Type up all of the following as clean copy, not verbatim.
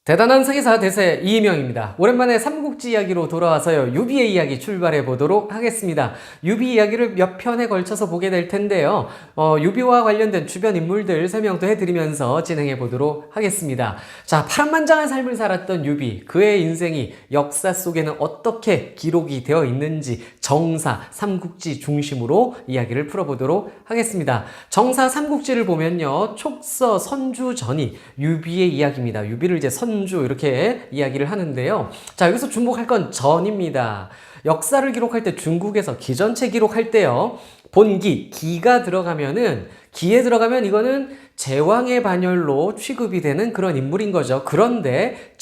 대단한 세계사 대세 이희명입니다. 오랜만에 삼국지 이야기로 돌아와서요. 유비의 이야기 출발해 보도록 하겠습니다. 유비 이야기를 몇 편에 걸쳐서 보게 될 텐데요. 유비와 관련된 주변 인물들 설명도 해드리면서 진행해 보도록 하겠습니다. 자, 파란만장한 삶을 살았던 유비, 그의 인생이 역사 속에는 어떻게 기록이 되어 있는지 정사, 삼국지 중심으로 이야기를 풀어보도록 하겠습니다. 정사 삼국지를 보면요. 촉서, 선주, 전이 유비의 이야기입니다. 유비를 이제 선주 이렇게 이야기를 하는데요. 자, 여기서 주목할 건 전입니다. 역사를 기록할 때 중국에서 기전체 기록할 때요. 본기, 기가 들어가면은 기에 들어가면 이거는 제왕의 반열로 취급이 되는 그런 인물인 거죠. 그런데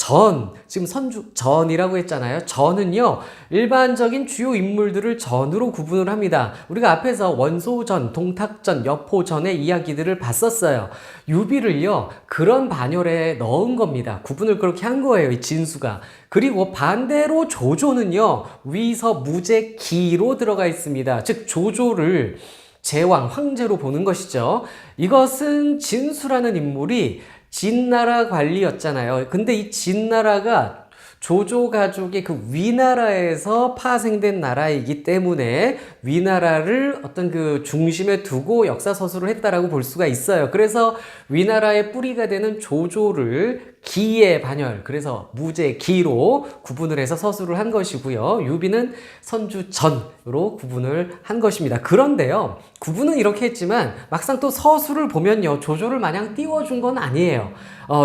지금 선주 전이라고 했잖아요. 전은요, 일반적인 주요 인물들을 전으로 구분을 합니다. 우리가 앞에서 원소전, 동탁전, 여포전의 이야기들을 봤었어요. 유비를요, 그런 반열에 넣은 겁니다. 구분을 그렇게 한 거예요, 이 진수가. 그리고 반대로 조조는요, 위서 무제 기로 들어가 있습니다. 즉, 조조를 제왕, 황제로 보는 것이죠. 이것은 진수라는 인물이 진나라 관리였잖아요. 근데 이 진나라가 조조 가족의 그 위나라에서 파생된 나라이기 때문에 위나라를 어떤 그 중심에 두고 역사 서술을 했다라고 볼 수가 있어요. 그래서 위나라의 뿌리가 되는 조조를 기의 반열, 그래서 무제 기로 구분을 해서 서술을 한 것이고요. 유비는 선주 전으로 구분을 한 것입니다. 그런데요, 구분은 이렇게 했지만 막상 또 서술을 보면요, 조조를 마냥 띄워준 건 아니에요.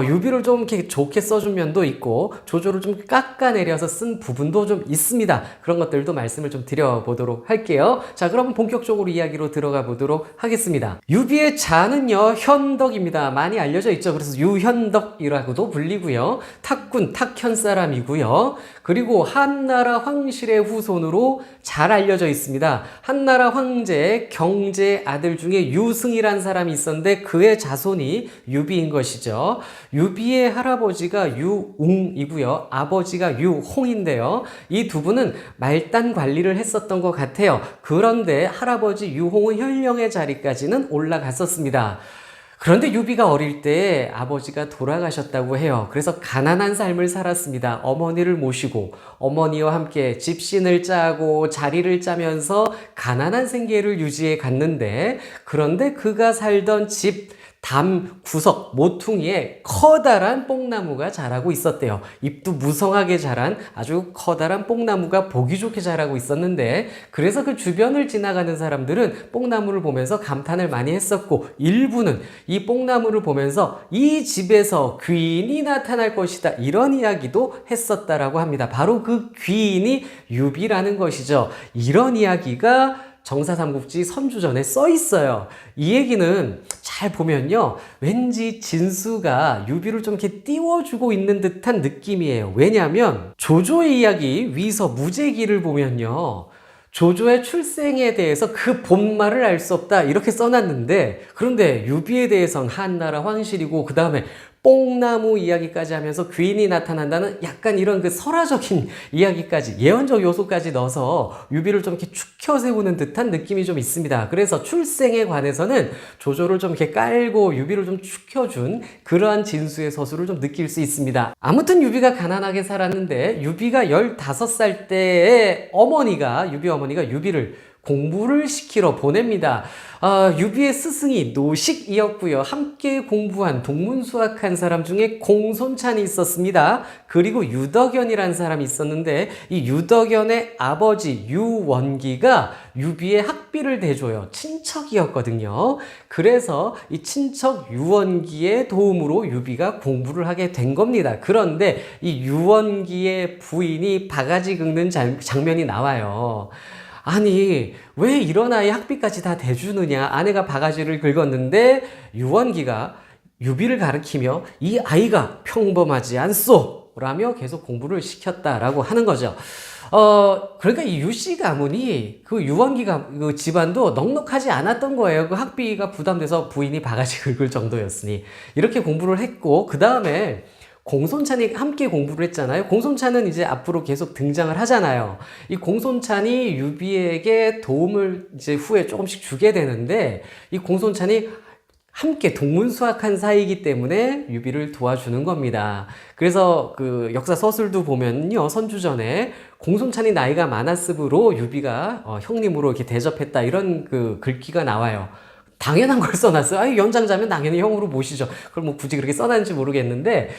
유비를 좀 이렇게 좋게 써준 면도 있고 조조를 좀 깎아내려서 쓴 부분도 좀 있습니다. 그런 것들도 말씀을 좀 드려보도록 할게요. 자, 그럼 본격적으로 이야기로 들어가 보도록 하겠습니다. 유비의 자는요, 현덕입니다. 많이 알려져 있죠. 그래서 유현덕이라고도 불리고요. 탁군, 탁현 사람이고요. 그리고 한나라 황실의 후손으로 잘 알려져 있습니다. 한나라 황제의 경제 아들 중에 유승이란 사람이 있었는데 그의 자손이 유비인 것이죠. 유비의 할아버지가 유웅이고요. 아버지가 유홍인데요. 이 두 분은 말단 관리를 했었던 것 같아요. 그런데 할아버지 유홍은 현령의 자리까지는 올라갔었습니다. 그런데 유비가 어릴 때 아버지가 돌아가셨다고 해요. 그래서 가난한 삶을 살았습니다. 어머니를 모시고 어머니와 함께 집신을 짜고 자리를 짜면서 가난한 생계를 유지해 갔는데, 그런데 그가 살던 집 담 구석 모퉁이에 커다란 뽕나무가 자라고 있었대요. 잎도 무성하게 자란 아주 커다란 뽕나무가 보기 좋게 자라고 있었는데, 그래서 그 주변을 지나가는 사람들은 뽕나무를 보면서 감탄을 많이 했었고, 일부는 이 뽕나무를 보면서 이 집에서 귀인이 나타날 것이다, 이런 이야기도 했었다라고 합니다. 바로 그 귀인이 유비라는 것이죠. 이런 이야기가 정사삼국지 선주전에 써 있어요. 이 얘기는 잘 보면요, 왠지 진수가 유비를 좀 이렇게 띄워주고 있는 듯한 느낌이에요. 왜냐하면 조조의 이야기 위서 무제기를 보면요, 조조의 출생에 대해서 그 본말을 알 수 없다 이렇게 써놨는데, 그런데 유비에 대해서는 한나라 황실이고 그 다음에 뽕나무 이야기까지 하면서 귀인이 나타난다는 약간 이런 그 설화적인 이야기까지, 예언적 요소까지 넣어서 유비를 좀 이렇게 축혀 세우는 듯한 느낌이 좀 있습니다. 그래서 출생에 관해서는 조조를 좀 이렇게 깔고 유비를 좀 축혀준 그러한 진수의 서술을 좀 느낄 수 있습니다. 아무튼 유비가 가난하게 살았는데, 유비가 15살 때에 유비 어머니가 유비를 공부를 시키러 보냅니다. 유비의 스승이 노식이었고요. 함께 공부한 동문수학한 사람 중에 공손찬이 있었습니다. 그리고 유덕연이라는 사람이 있었는데, 이 유덕연의 아버지 유원기가 유비의 학비를 대줘요. 친척이었거든요. 그래서 이 친척 유원기의 도움으로 유비가 공부를 하게 된 겁니다. 그런데 이 유원기의 부인이 바가지 긁는 장면이 나와요. 아니, 왜 이런 아이 학비까지 다 대주느냐. 아내가 바가지를 긁었는데 유원기가 유비를 가리키며 이 아이가 평범하지 않소 라며 계속 공부를 시켰다라고 하는 거죠. 그러니까 이 유씨 가문이 그 유원기가 그 집안도 넉넉하지 않았던 거예요. 그 학비가 부담돼서 부인이 바가지 긁을 정도였으니 이렇게 공부를 했고, 그 다음에 공손찬이 함께 공부를 했잖아요. 공손찬은 이제 앞으로 계속 등장을 하잖아요. 이 공손찬이 유비에게 도움을 이제 후에 조금씩 주게 되는데, 이 공손찬이 함께 동문수학한 사이이기 때문에 유비를 도와주는 겁니다. 그래서 그 역사 서술도 보면요, 선주전에 공손찬이 나이가 많았으므로 유비가 형님으로 이렇게 대접했다, 이런 그 글귀가 나와요. 당연한 걸 써놨어요. 아니, 연장자면 당연히 형으로 모시죠. 그걸 뭐 굳이 그렇게 써놨는지 모르겠는데,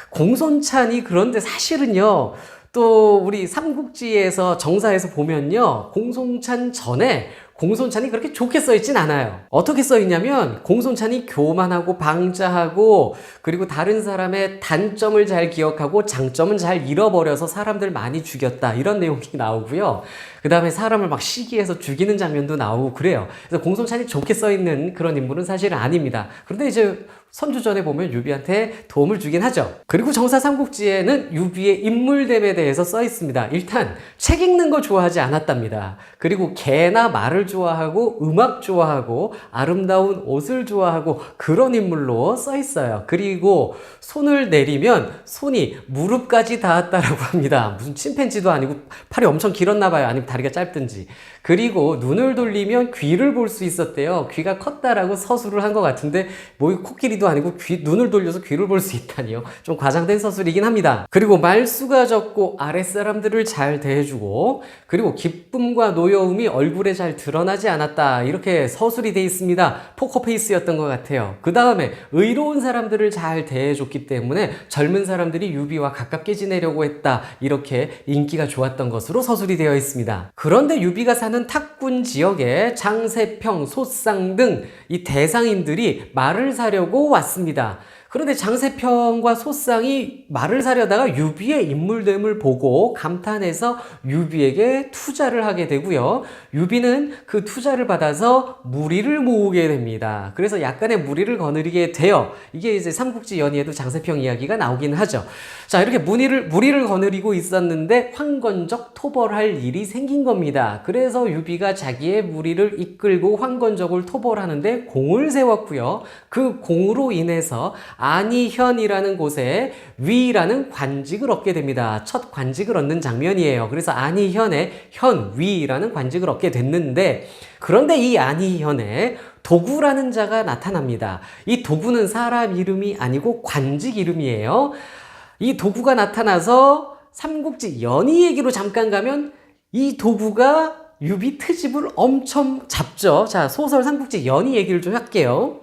공손찬이 그런데 사실은요, 또 우리 삼국지에서 정사에서 보면요, 공손찬 전에 공손찬이 그렇게 좋게 써있진 않아요. 어떻게 써있냐면 공손찬이 교만하고 방자하고, 그리고 다른 사람의 단점을 잘 기억하고 장점은 잘 잃어버려서 사람들 많이 죽였다, 이런 내용이 나오고요. 그 다음에 사람을 막 시기해서 죽이는 장면도 나오고 그래요. 그래서 공손찬이 좋게 써있는 그런 인물은 사실은 아닙니다. 그런데 이제 선주전에 보면 유비한테 도움을 주긴 하죠. 그리고 정사 삼국지에는 유비의 인물됨에 대해서 써 있습니다. 일단 책 읽는 거 좋아하지 않았답니다. 그리고 개나 말을 좋아하고 음악 좋아하고 아름다운 옷을 좋아하고 그런 인물로 써 있어요. 그리고 손을 내리면 손이 무릎까지 닿았다라고 합니다. 무슨 침팬지도 아니고 팔이 엄청 길었나 봐요. 아니면 다리가 짧든지. 그리고 눈을 돌리면 귀를 볼 수 있었대요. 귀가 컸다라고 서술을 한 것 같은데, 뭐 코끼리도 아니고 눈을 돌려서 귀를 볼 수 있다니요. 좀 과장된 서술이긴 합니다. 그리고 말수가 적고 아랫사람들을 잘 대해주고, 그리고 기쁨과 노여움이 얼굴에 잘 드러나지 않았다, 이렇게 서술이 돼 있습니다. 포커페이스였던 것 같아요. 그 다음에 의로운 사람들을 잘 대해줬기 때문에 젊은 사람들이 유비와 가깝게 지내려고 했다, 이렇게 인기가 좋았던 것으로 서술이 되어 있습니다. 그런데 유비가 사는 탁군 지역에 장세평, 소상 등 이 대상인들이 말을 사려고 왔습니다. 그런데 장세평과 소상이 말을 사려다가 유비의 인물됨을 보고 감탄해서 유비에게 투자를 하게 되고요. 유비는 그 투자를 받아서 무리를 모으게 됩니다. 그래서 약간의 무리를 거느리게 돼요. 이게 이제 삼국지 연의에도 장세평 이야기가 나오긴 하죠. 자, 이렇게 무리를 거느리고 있었는데 황건적 토벌할 일이 생긴 겁니다. 그래서 유비가 자기의 무리를 이끌고 황건적을 토벌하는데 공을 세웠고요. 그 공으로 인해서 안희현이라는 곳에 위라는 관직을 얻게 됩니다. 첫 관직을 얻는 장면이에요. 그래서 안희현의 현위라는 관직을 얻게 됐는데, 그런데 이 안희현에 도구라는 자가 나타납니다. 이 도구는 사람 이름이 아니고 관직 이름이에요. 이 도구가 나타나서 삼국지 연의 얘기로 잠깐 가면 이 도구가 유비 트집을 엄청 잡죠. 자, 소설 삼국지 연의 얘기를 좀 할게요.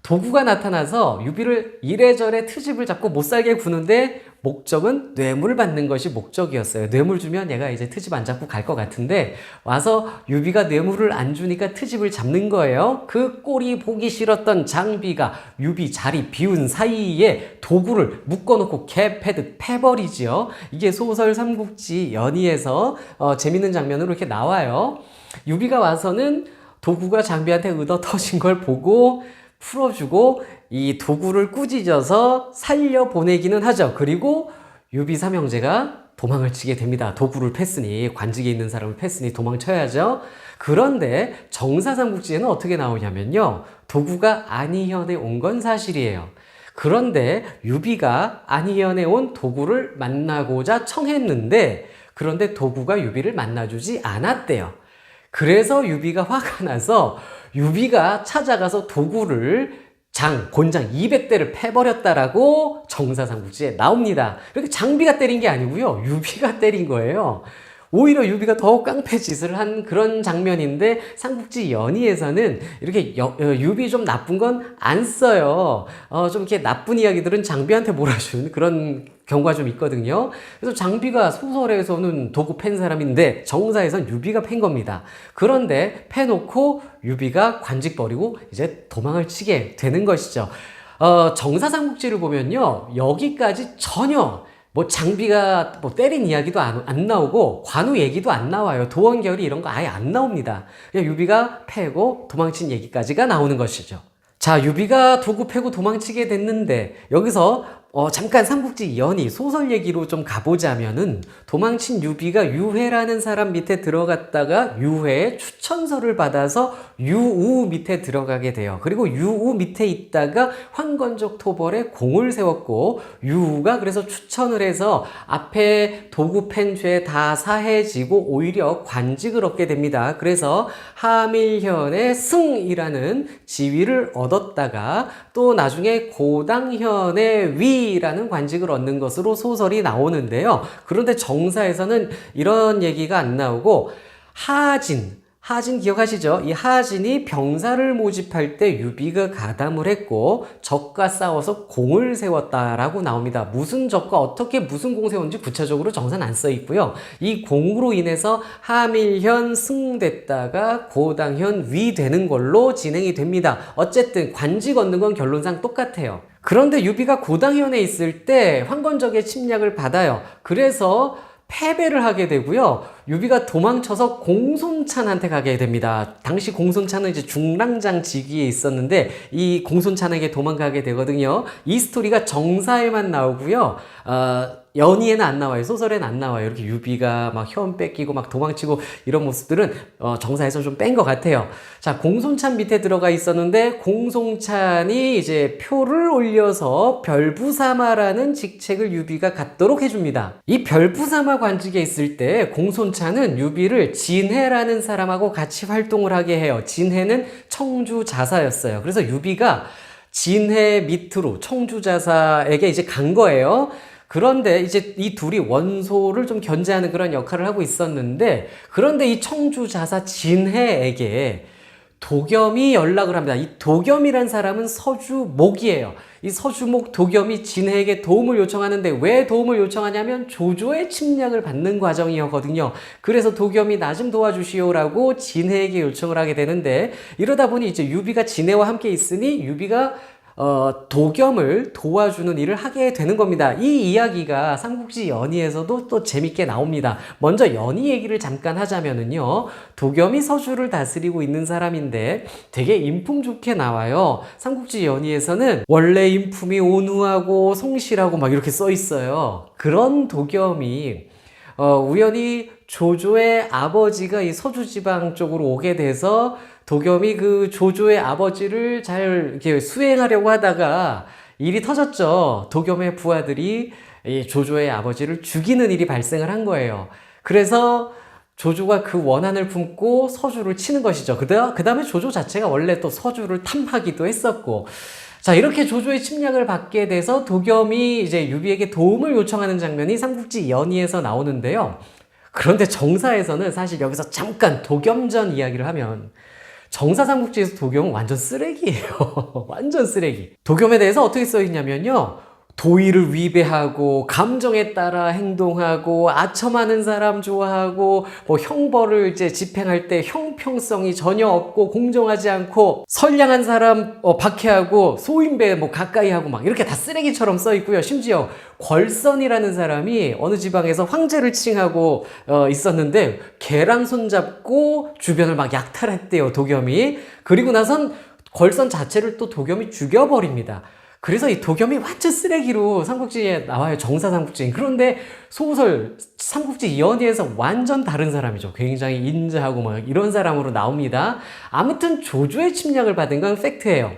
도구가 나타나서 유비를 이래저래 트집을 잡고 못살게 구는데, 목적은 뇌물을 받는 것이 목적이었어요. 뇌물 주면 얘가 이제 트집 안 잡고 갈 것 같은데, 와서 유비가 뇌물을 안 주니까 트집을 잡는 거예요. 그 꼴이 보기 싫었던 장비가 유비 자리 비운 사이에 도구를 묶어놓고 개패듯 패버리지요. 이게 소설 삼국지 연의에서 재밌는 장면으로 이렇게 나와요. 유비가 와서는 도구가 장비한테 의도 터진 걸 보고 풀어주고 이 도구를 꾸짖어서 살려보내기는 하죠. 그리고 유비 삼형제가 도망을 치게 됩니다. 도구를 팼으니, 관직에 있는 사람을 팼으니 도망쳐야죠. 그런데 정사삼국지에는 어떻게 나오냐면요, 도구가 안희현에 온 건 사실이에요. 그런데 유비가 안희현에 온 도구를 만나고자 청했는데, 그런데 도구가 유비를 만나주지 않았대요. 그래서 유비가 화가 나서 유비가 찾아가서 도구를 곤장 200대를 패버렸다라고 정사삼국지에 나옵니다. 이렇게 장비가 때린 게 아니고요, 유비가 때린 거예요. 오히려 유비가 더욱 깡패 짓을 한 그런 장면인데, 삼국지 연의에서는 이렇게 유비 좀 나쁜 건 안 써요. 좀 이렇게 나쁜 이야기들은 장비한테 몰아준 그런 경우가 좀 있거든요. 그래서 장비가 소설에서는 도구 팬 사람인데 정사에선 유비가 팬 겁니다. 그런데 패놓고 유비가 관직 버리고 이제 도망을 치게 되는 것이죠. 정사 삼국지를 보면요, 여기까지 전혀 뭐 장비가 뭐 때린 이야기도 안 나오고 관우 얘기도 안 나와요. 도원결이 이런 거 아예 안 나옵니다. 그냥 유비가 패고 도망친 얘기까지가 나오는 것이죠. 자, 유비가 도구 패고 도망치게 됐는데, 여기서 잠깐 삼국지 연희 소설 얘기로 좀 가보자면은 도망친 유비가 유회라는 사람 밑에 들어갔다가 유회의 추천서를 받아서 유우 밑에 들어가게 돼요. 그리고 유우 밑에 있다가 황건적 토벌에 공을 세웠고 유우가 그래서 추천을 해서 앞에 도구팬 죄 다 사해지고 오히려 관직을 얻게 됩니다. 그래서 하밀현의 승이라는 지위를 얻었다가 또 나중에 고당현의 위라는 관직을 얻는 것으로 소설이 나오는데요. 그런데 정사에서는 이런 얘기가 안 나오고 하진 기억하시죠? 이 하진이 병사를 모집할 때 유비가 가담을 했고 적과 싸워서 공을 세웠다라고 나옵니다. 무슨 적과 어떻게 무슨 공 세웠는지 구체적으로 정사는 안 써 있고요. 이 공으로 인해서 하밀현 승됐다가 고당현 위 되는 걸로 진행이 됩니다. 어쨌든 관직 얻는 건 결론상 똑같아요. 그런데 유비가 고당현에 있을 때 황건적의 침략을 받아요. 그래서 패배를 하게 되고요. 유비가 도망쳐서 공손찬한테 가게 됩니다. 당시 공손찬은 이제 중랑장 직위에 있었는데 이 공손찬에게 도망가게 되거든요. 이 스토리가 정사에만 나오고요. 연희에는 안 나와요. 소설에는 안 나와요. 이렇게 유비가 막 현 뺏기고 막 도망치고 이런 모습들은 정사에서 좀 뺀 것 같아요. 자, 공손찬 밑에 들어가 있었는데 공손찬이 이제 표를 올려서 별부사마라는 직책을 유비가 갖도록 해줍니다. 이 별부사마 관직에 있을 때 공손찬은 유비를 진해라는 사람하고 같이 활동을 하게 해요. 진해는 청주자사였어요. 그래서 유비가 진해 밑으로 청주자사에게 이제 간 거예요. 그런데 이제 이 둘이 원소를 좀 견제하는 그런 역할을 하고 있었는데, 그런데 이 청주자사 진해에게 도겸이 연락을 합니다. 이 도겸이란 사람은 서주목이에요. 이 서주목 도겸이 진해에게 도움을 요청하는데 왜 도움을 요청하냐면 조조의 침략을 받는 과정이었거든요. 그래서 도겸이 나 좀 도와주시오라고 진해에게 요청을 하게 되는데, 이러다 보니 이제 유비가 진해와 함께 있으니 유비가 도겸을 도와주는 일을 하게 되는 겁니다. 이 이야기가 삼국지 연희에서도 또 재밌게 나옵니다. 먼저 연희 얘기를 잠깐 하자면은요, 도겸이 서주를 다스리고 있는 사람인데 되게 인품 좋게 나와요. 삼국지 연희에서는 원래 인품이 온후하고 성실하고 막 이렇게 써 있어요. 그런 도겸이 우연히 조조의 아버지가 이 서주 지방 쪽으로 오게 돼서 도겸이 그 조조의 아버지를 잘 이렇게 수행하려고 하다가 일이 터졌죠. 도겸의 부하들이 이 조조의 아버지를 죽이는 일이 발생을 한 거예요. 그래서 조조가 그 원한을 품고 서주를 치는 것이죠. 그 다음에 조조 자체가 원래 또 서주를 탐하기도 했었고, 자, 이렇게 조조의 침략을 받게 돼서 도겸이 이제 유비에게 도움을 요청하는 장면이 삼국지 연희에서 나오는데요. 그런데 정사에서는 사실 여기서 잠깐 도겸전 이야기를 하면 정사 삼국지에서 도겸은 완전 쓰레기예요. 완전 쓰레기. 도겸에 대해서 어떻게 써 있냐면요, 도의를 위배하고 감정에 따라 행동하고 아첨하는 사람 좋아하고 뭐 형벌을 이제 집행할 때 형평성이 전혀 없고 공정하지 않고 선량한 사람 박해하고 소인배 뭐 가까이 하고 막 이렇게 다 쓰레기처럼 써 있고요. 심지어 궐선이라는 사람이 어느 지방에서 황제를 칭하고 있었는데 걔랑 손잡고 주변을 막 약탈했대요, 도겸이. 그리고 나선 궐선 자체를 또 도겸이 죽여버립니다. 그래서 이 도겸이 완전 쓰레기로 삼국지에 나와요. 정사 삼국지. 그런데 소설 삼국지 연희에서 완전 다른 사람이죠. 굉장히 인자하고 막 이런 사람으로 나옵니다. 아무튼 조조의 침략을 받은 건 팩트예요.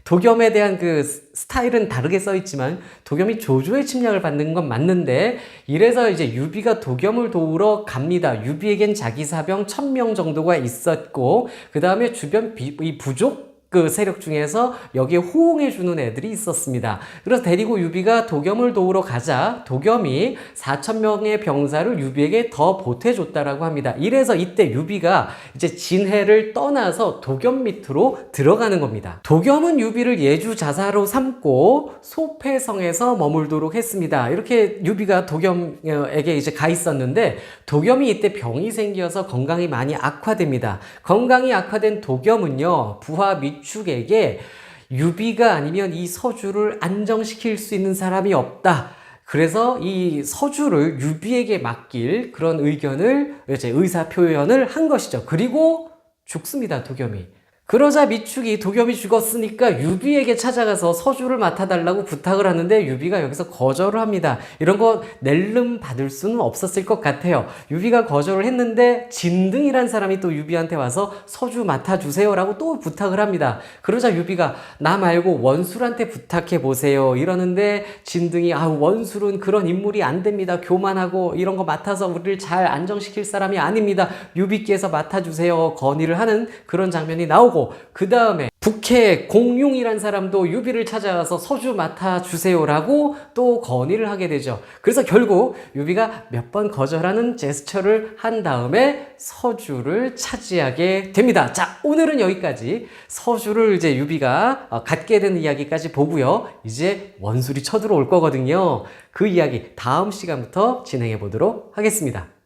도겸에 대한 그 스타일은 다르게 써 있지만 도겸이 조조의 침략을 받는 건 맞는데, 이래서 이제 유비가 도겸을 도우러 갑니다. 유비에겐 자기 사병 1000명 정도가 있었고, 그 다음에 주변 이 부족 그 세력 중에서 여기에 호응해주는 애들이 있었습니다. 그래서 데리고 유비가 도겸을 도우러 가자 도겸이 4000명의 병사를 유비에게 더 보태줬다라고 합니다. 이래서 이때 유비가 이제 진해를 떠나서 도겸 밑으로 들어가는 겁니다. 도겸은 유비를 예주자사로 삼고 소패성에서 머물도록 했습니다. 이렇게 유비가 도겸에게 이제 가 있었는데, 도겸이 이때 병이 생겨서 건강이 많이 악화됩니다. 건강이 악화된 도겸은요, 부하 미축에게 유비가 아니면 이 서주를 안정시킬 수 있는 사람이 없다. 그래서 이 서주를 유비에게 맡길 그런 의견을, 이제 의사 표현을 한 것이죠. 그리고 죽습니다, 도겸이. 그러자 미축이 도겸이 죽었으니까 유비에게 찾아가서 서주를 맡아달라고 부탁을 하는데 유비가 여기서 거절을 합니다. 이런 거 낼름 받을 수는 없었을 것 같아요. 유비가 거절을 했는데 진등이란 사람이 또 유비한테 와서 서주 맡아주세요라고 또 부탁을 합니다. 그러자 유비가 나 말고 원술한테 부탁해 보세요 이러는데 진등이 원술은 그런 인물이 안 됩니다. 교만하고 이런 거 맡아서 우리를 잘 안정시킬 사람이 아닙니다. 유비께서 맡아주세요 건의를 하는 그런 장면이 나오고 그 다음에 북해 공룡이란 사람도 유비를 찾아가서 서주 맡아주세요라고 또 건의를 하게 되죠. 그래서 결국 유비가 몇 번 거절하는 제스처를 한 다음에 서주를 차지하게 됩니다. 자, 오늘은 여기까지 서주를 이제 유비가 갖게 된 이야기까지 보고요. 이제 원술이 쳐들어올 거거든요. 그 이야기 다음 시간부터 진행해 보도록 하겠습니다.